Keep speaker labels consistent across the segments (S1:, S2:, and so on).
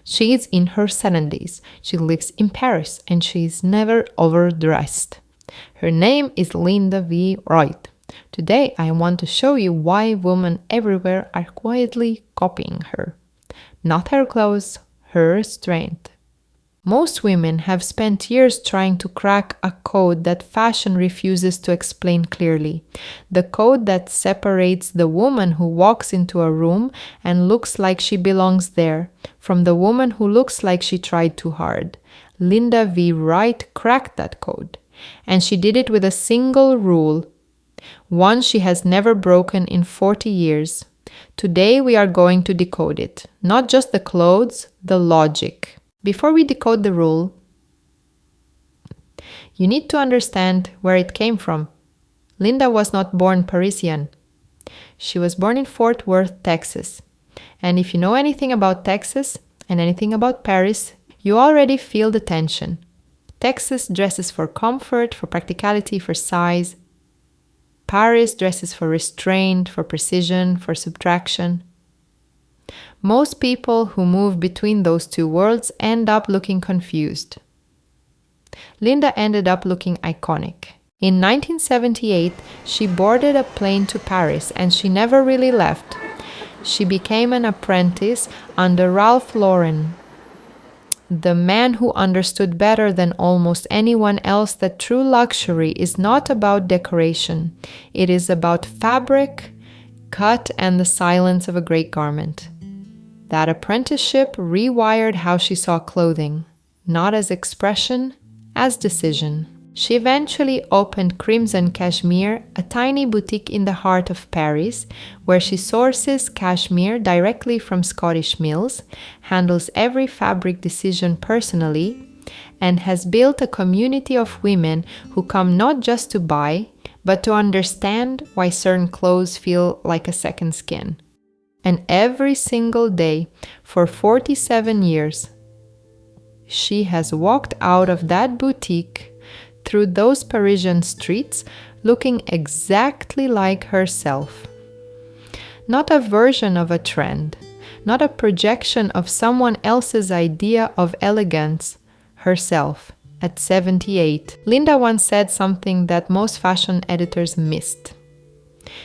S1: She is in her 70s. She lives in Paris and she is never overdressed. Her name is Linda V. Wright. Today I want to show you why women everywhere are quietly copying her. Not her clothes, her strength. Most women have spent years trying to crack a code that fashion refuses to explain clearly. The code that separates the woman who walks into a room and looks like she belongs there from the woman who looks like she tried too hard. Linda V. Wright cracked that code, and she did it with a single rule, one she has never broken in 40 years. Today we are going to decode it, not just the clothes, the logic. Before we decode the rule, you need to understand where it came from. Linda was not born Parisian. She was born in Fort Worth, Texas. And if you know anything about Texas and anything about Paris, you already feel the tension. Texas dresses for comfort, for practicality, for size. Paris dresses for restraint, for precision, for subtraction. Most people who move between those two worlds end up looking confused. Linda ended up looking iconic. In 1978, she boarded a plane to Paris and she never really left. She became an apprentice under Ralph Lauren, the man who understood better than almost anyone else that true luxury is not about decoration. It is about fabric, cut, and the silence of a great garment. That apprenticeship rewired how she saw clothing, not as expression, as decision. She eventually opened Crimson Cashmere, a tiny boutique in the heart of Paris, where she sources cashmere directly from Scottish mills, handles every fabric decision personally, and has built a community of women who come not just to buy, but to understand why certain clothes feel like a second skin. And every single day, for 47 years, she has walked out of that boutique through those Parisian streets looking exactly like herself. Not a version of a trend, not a projection of someone else's idea of elegance, herself at 78. Linda once said something that most fashion editors missed.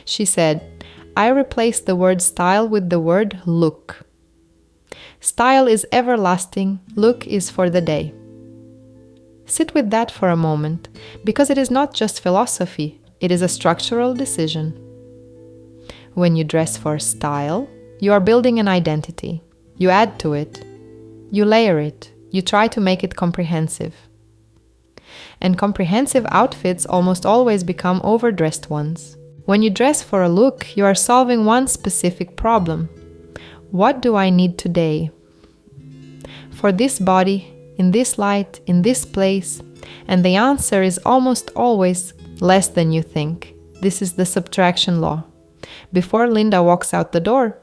S1: She said, "I replaced the word style with the word look. Style is everlasting, look is for the day." Sit with that for a moment, because it is not just philosophy, it is a structural decision. When you dress for style, you are building an identity. You add to it, you layer it, you try to make it comprehensive. And comprehensive outfits almost always become overdressed ones. When you dress for a look, you are solving one specific problem. What do I need today? For this body, in this light, in this place? And the answer is almost always less than you think. This is the subtraction law. Before Linda walks out the door,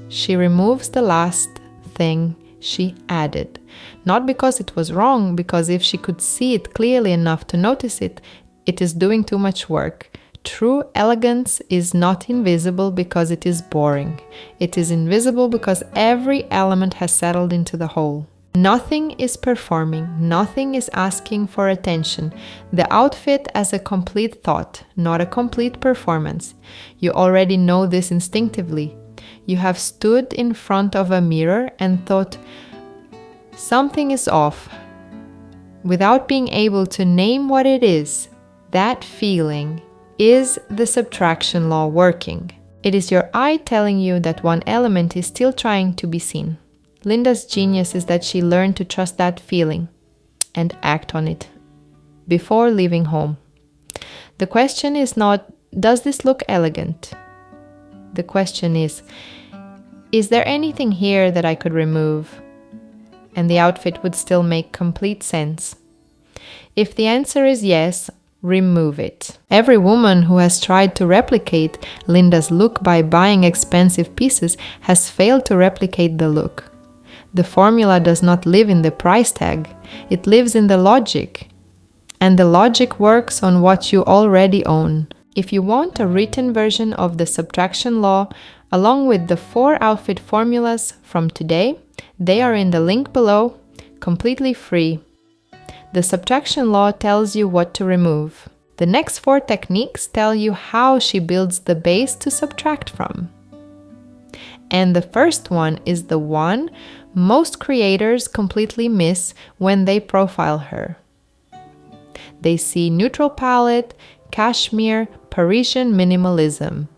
S1: she removes the last thing she added. Not because it was wrong, because if she could see it clearly enough to notice it, it is doing too much work. True elegance is not invisible because it is boring. It is invisible because every element has settled into the whole. Nothing is performing, nothing is asking for attention. The outfit as a complete thought, not a complete performance. You already know this instinctively. You have stood in front of a mirror and thought, something is off. Without being able to name what it is, that feeling is the subtraction law working. It is your eye telling you that one element is still trying to be seen. Linda's genius is that she learned to trust that feeling and act on it before leaving home. The question is not, does this look elegant? The question is there anything here that I could remove? And the outfit would still make complete sense. If the answer is yes, remove it. Every woman who has tried to replicate Linda's look by buying expensive pieces has failed to replicate the look. The formula does not live in the price tag, it lives in the logic. And the logic works on what you already own. If you want a written version of the subtraction law, along with the 4 outfit formulas from today, They are in the link below, completely free. The subtraction law tells you what to remove. The next 4 techniques tell you how she builds the base to subtract from. And the first one is the one most creators completely miss when they profile her. They see neutral palette, cashmere, Parisian minimalism,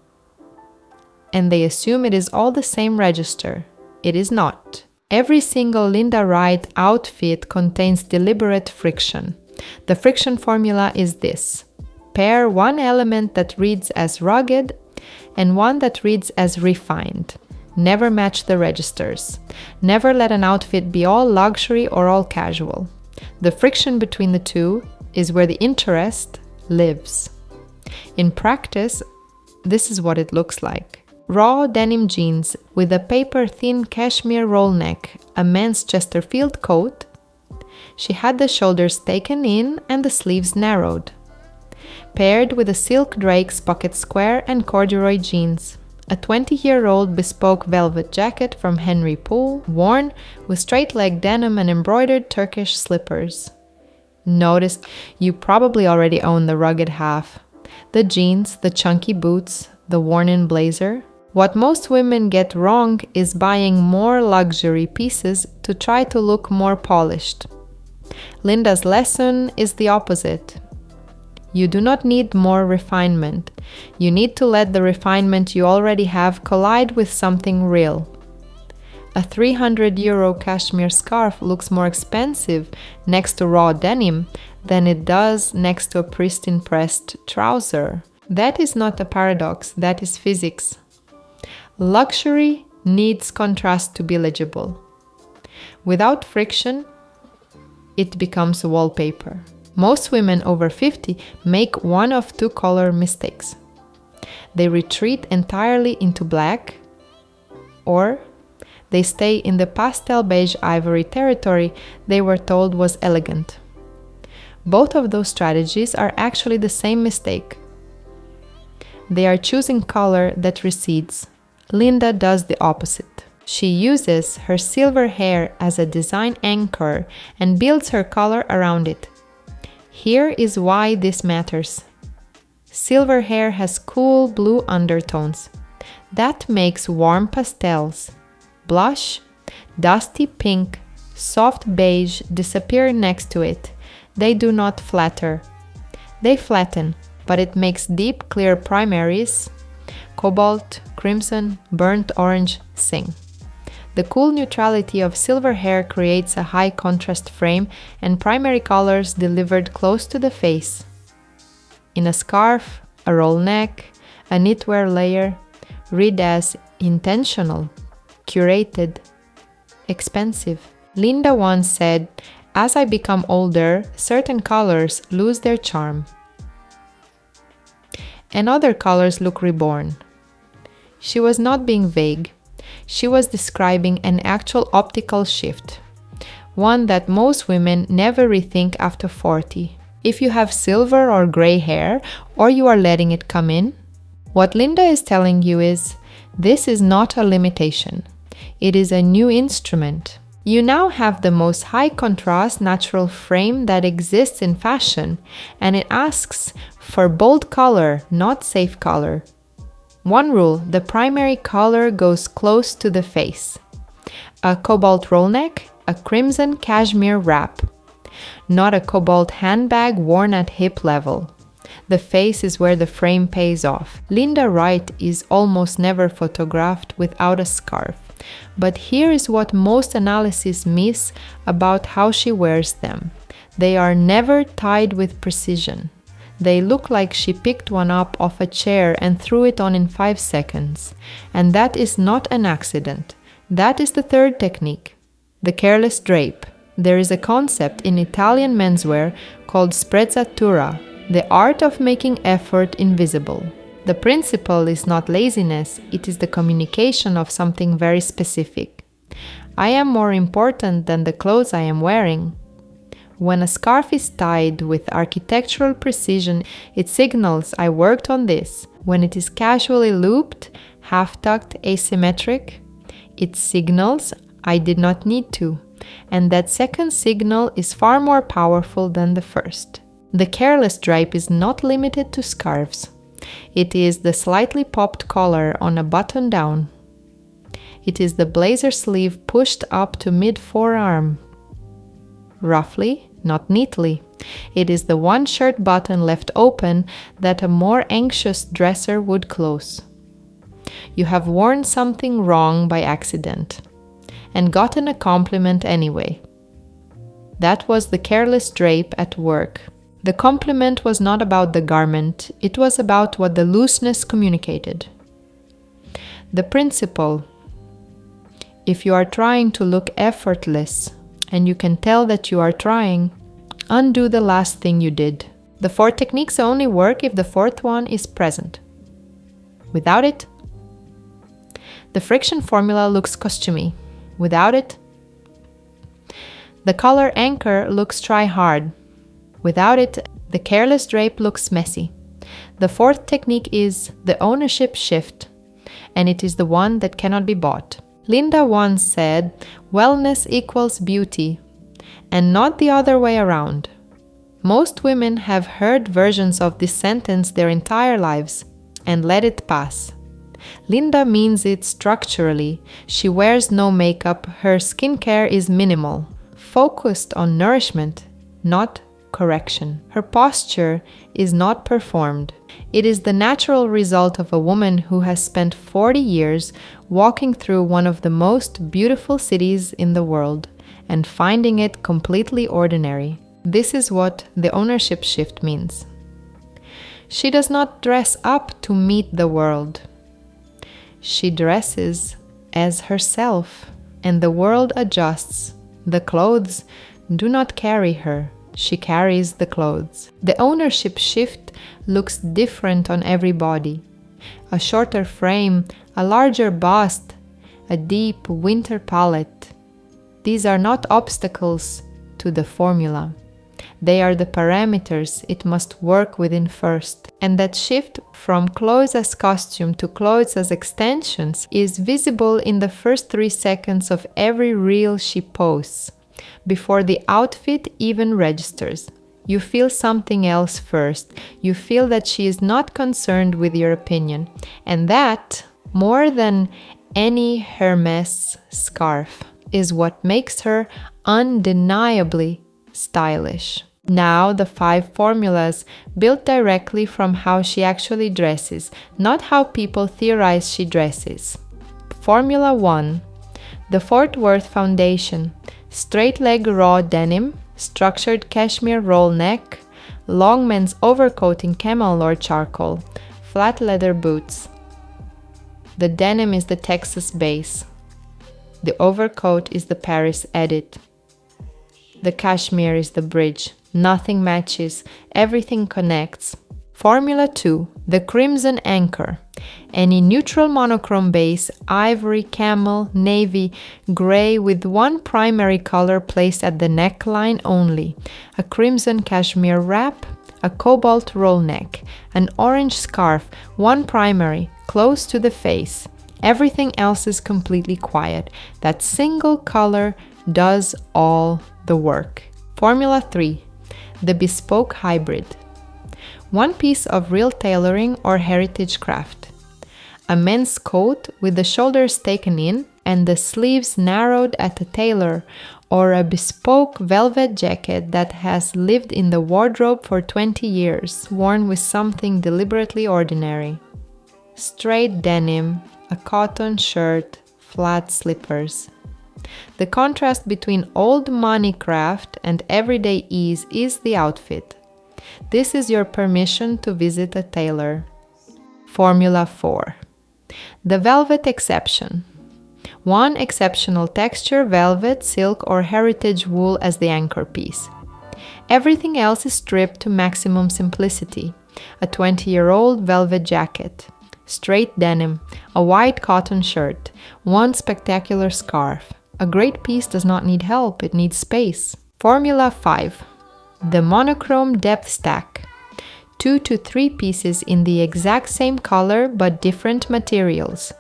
S1: and they assume it is all the same register. It is not. Every single Linda Wright outfit contains deliberate friction. The friction formula is this: pair one element that reads as rugged and one that reads as refined. Never match the registers. Never let an outfit be all luxury or all casual. The friction between the two is where the interest lives. In practice, this is what it looks like. Raw denim jeans with a paper-thin cashmere roll neck, a men's Chesterfield coat. She had the shoulders taken in and the sleeves narrowed. Paired with a silk Drake's pocket square and corduroy jeans. A 20-year-old bespoke velvet jacket from Henry Poole, worn with straight-leg denim and embroidered Turkish slippers. Notice you probably already own the rugged half. The jeans, the chunky boots, the worn-in blazer. What most women get wrong is buying more luxury pieces to try to look more polished. Linda's lesson is the opposite. You do not need more refinement. You need to let the refinement you already have collide with something real. A €300 cashmere scarf looks more expensive next to raw denim than it does next to a pristine pressed trouser. That is not a paradox, that is physics. Luxury needs contrast to be legible. Without friction, it becomes wallpaper. Most women over 50 make one of 2 color mistakes. They retreat entirely into black, or they stay in the pastel beige ivory territory they were told was elegant. Both of those strategies are actually the same mistake. They are choosing color that recedes. Linda does the opposite. She uses her silver hair as a design anchor and builds her color around it. Here is why this matters. Silver hair has cool blue undertones. That makes warm pastels, blush, dusty pink, soft beige disappear next to it. They do not flatter. They flatten, but it makes deep clear primaries, cobalt, crimson, burnt orange, sing. The cool neutrality of silver hair creates a high contrast frame and primary colors delivered close to the face. In a scarf, a roll neck, a knitwear layer, read as intentional, curated, expensive. Linda once said, "As I become older, certain colors lose their charm, and other colors look reborn." She was not being vague. She was describing an actual optical shift, one that most women never rethink after 40. If you have silver or gray hair, or you are letting it come in, what Linda is telling you is, this is not a limitation. It is a new instrument. You now have the most high contrast natural frame that exists in fashion, and it asks for bold color, not safe color. One rule, the primary color goes close to the face. A cobalt roll neck, a crimson cashmere wrap. Not a cobalt handbag worn at hip level. The face is where the frame pays off. Linda Wright is almost never photographed without a scarf. But here is what most analyses miss about how she wears them. They are never tied with precision. They look like she picked one up off a chair and threw it on in 5 seconds. And that is not an accident. That is the third technique, the careless drape. There is a concept in Italian menswear called sprezzatura, the art of making effort invisible. The principle is not laziness, it is the communication of something very specific. I am more important than the clothes I am wearing. When a scarf is tied with architectural precision, it signals I worked on this. When it is casually looped, half-tucked, asymmetric, it signals I did not need to, and that second signal is far more powerful than the first. The careless drape is not limited to scarves. It is the slightly popped collar on a button-down. It is the blazer sleeve pushed up to mid-forearm. Roughly, not neatly. It is the one shirt button left open that a more anxious dresser would close. You have worn something wrong by accident and gotten a compliment anyway. That was the careless drape at work. The compliment was not about the garment, it was about what the looseness communicated. The principle: if you are trying to look effortless, and you can tell that you are trying, undo the last thing you did. The 4 techniques only work if the 4th one is present. Without it, the friction formula looks costumey. Without it, the collar anchor looks try-hard. Without it, the careless drape looks messy. The 4th technique is the ownership shift, and it is the one that cannot be bought. Linda once said, wellness equals beauty, and not the other way around. Most women have heard versions of this sentence their entire lives and let it pass. Linda means it structurally. She wears no makeup, her skincare is minimal, focused on nourishment, not correction. Her posture is not performed. It is the natural result of a woman who has spent 40 years walking through one of the most beautiful cities in the world and finding it completely ordinary. This is what the ownership shift means. She does not dress up to meet the world. She dresses as herself, and the world adjusts. The clothes do not carry her. She carries the clothes. The ownership shift looks different on every body. A shorter frame, a larger bust, a deep winter palette. These are not obstacles to the formula. They are the parameters it must work within first. And that shift from clothes as costume to clothes as extensions is visible in the first 3 seconds of every reel she posts, before the outfit even registers. You feel something else first. You feel that she is not concerned with your opinion. And that, more than any Hermes scarf, is what makes her undeniably stylish. Now the 5 formulas built directly from how she actually dresses, not how people theorize she dresses. Formula 1. The Fort Worth foundation. Straight leg raw denim, structured cashmere roll neck, long men's overcoat in camel or charcoal, flat leather boots. The denim is the Texas base. The overcoat is the Paris edit. The cashmere is the bridge. Nothing matches, everything connects. Formula 2. The crimson anchor. Any neutral monochrome base, ivory, camel, navy, gray with one primary color placed at the neckline only. A crimson cashmere wrap, a cobalt roll neck, an orange scarf, one primary, close to the face. Everything else is completely quiet. That single color does all the work. Formula 3. The bespoke hybrid. One piece of real tailoring or heritage craft. A men's coat with the shoulders taken in and the sleeves narrowed at a tailor, or a bespoke velvet jacket that has lived in the wardrobe for 20 years, worn with something deliberately ordinary. Straight denim, a cotton shirt, flat slippers. The contrast between old money craft and everyday ease is the outfit. This is your permission to visit a tailor. Formula 4. The velvet exception. One exceptional texture, velvet, silk, or heritage wool as the anchor piece. Everything else is stripped to maximum simplicity. A 20-year-old velvet jacket, straight denim, a white cotton shirt, one spectacular scarf. A great piece does not need help, it needs space. Formula 5. The monochrome depth stack. 2 to 3 pieces in the exact same color but different materials.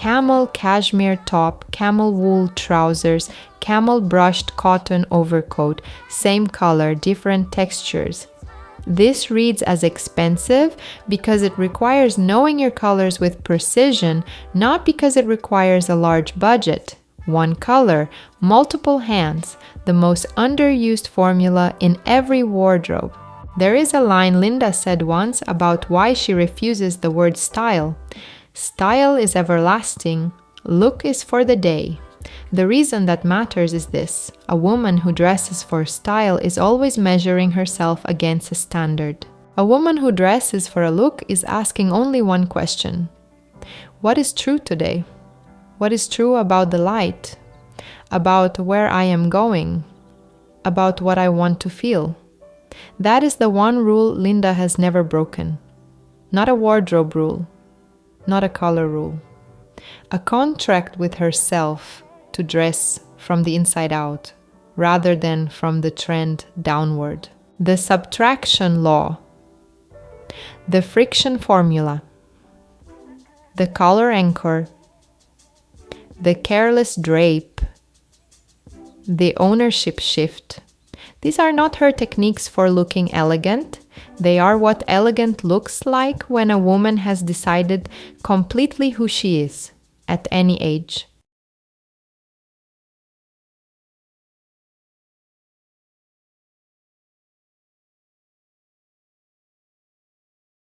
S1: camel cashmere top, camel wool trousers, camel brushed cotton overcoat, same color, different textures. This reads as expensive because it requires knowing your colors with precision, not because it requires a large budget. One color, multiple hands, the most underused formula in every wardrobe. There is a line Linda said once about why she refuses the word style. Style is everlasting, look is for the day. The reason that matters is this: a woman who dresses for style is always measuring herself against a standard. A woman who dresses for a look is asking only one question: what is true today? What is true about the light? About where I am going? About what I want to feel? That is the one rule Linda has never broken. Not a wardrobe rule, not a color rule. A contract with herself to dress from the inside out, rather than from the trend downward. The subtraction law, the friction formula, the color anchor, the careless drape, the ownership shift. These are not her techniques for looking elegant. They are what elegant looks like when a woman has decided completely who she is, at any age.